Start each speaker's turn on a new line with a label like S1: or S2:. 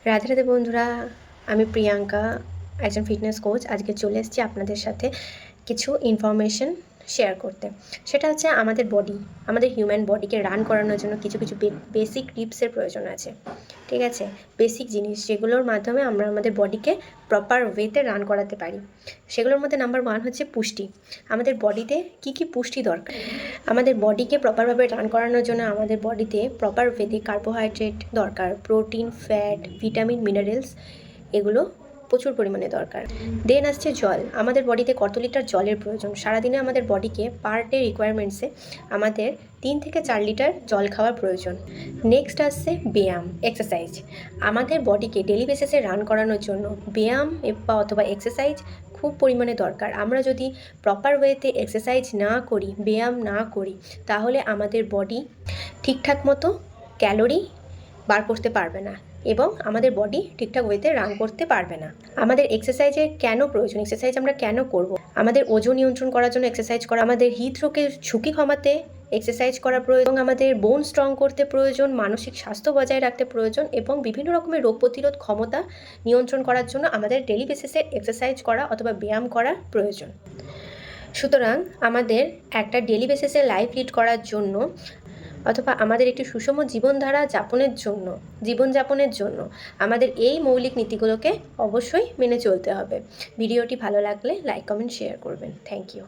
S1: রাধে রাধে বন্ধুরা, আমি প্রিয়াঙ্কা, একজন ফিটনেস কোচ। আজকে চলে এসেছি আপনাদের সাথে কিছু ইনফরমেশন শেয়ার করতে। সেটা হচ্ছে আমাদের হিউম্যান বডিকে রান করানোর জন্য কিছু কিছু বেসিক টিপসের প্রয়োজন আছে। ঠিক আছে, বেসিক জিনিস যেগুলোর মাধ্যমে আমরা আমাদের বডিকে প্রপার ওয়েতে রান করাতে পারি। সেগুলোর মধ্যে নাম্বার 1 হচ্ছে পুষ্টি। আমাদের বডিতে কী কী পুষ্টি দরকার? আমাদের বডিকে প্রপারভাবে রান করানোর জন্য আমাদের বডিতে প্রপার ওয়েতে কার্বোহাইড্রেট দরকার, প্রোটিন, ফ্যাট, ভিটামিন, মিনারেলস, এগুলো প্রচুর পরিমাণে দরকার। দেন আসছে জল। আমাদের বডিতে কত লিটার জলের প্রয়োজন? সারাদিনে আমাদের বডিকে পার ডে রিকোয়ারমেন্টসে আমাদের 3 থেকে 4 লিটার জল খাওয়ার প্রয়োজন। নেক্সট আসছে ব্যায়াম, এক্সারসাইজ। আমাদের বডিকে ডেলি বেসিসে রান করানোর জন্য ব্যায়াম অথবা এক্সারসাইজ খুব পরিমাণে দরকার। আমরা যদি প্রপার ওয়েতে এক্সারসাইজ না করি, ব্যায়াম না করি, তাহলে আমাদের বডি ঠিকঠাক মতো ক্যালোরি বার করতে পারবে না এবং আমাদের বডি ঠিকঠাক ওয়েতে রান করতে পারবে না। আমাদের এক্সারসাইজের কেন প্রয়োজন? এক্সারসাইজ আমরা কেন করব? আমাদের ওজন নিয়ন্ত্রণ করার জন্য এক্সারসাইজ করা, আমাদের হৃদরোগের ঝুঁকি কমাতে এক্সারসাইজ করা প্রয়োজন, আমাদের বোন স্ট্রং করতে প্রয়োজন, মানসিক স্বাস্থ্য বজায় রাখতে প্রয়োজন এবং বিভিন্ন রকমের রোগ প্রতিরোধ ক্ষমতা নিয়ন্ত্রণ করার জন্য আমাদের ডেলি বেসিসে এক্সারসাইজ করা অথবা ব্যায়াম করা প্রয়োজন। সুতরাং আমাদের একটা ডেলি বেসিসে লাইফ লিড করার জন্য অথবা আমাদের একটি সুষম জীবনযাপনের জন্য আমাদের এই মৌলিক নীতিগুলোকে অবশ্যই মেনে চলতে হবে। ভিডিওটি ভালো লাগলে লাইক, কমেন্ট, শেয়ার করবেন। Thank you.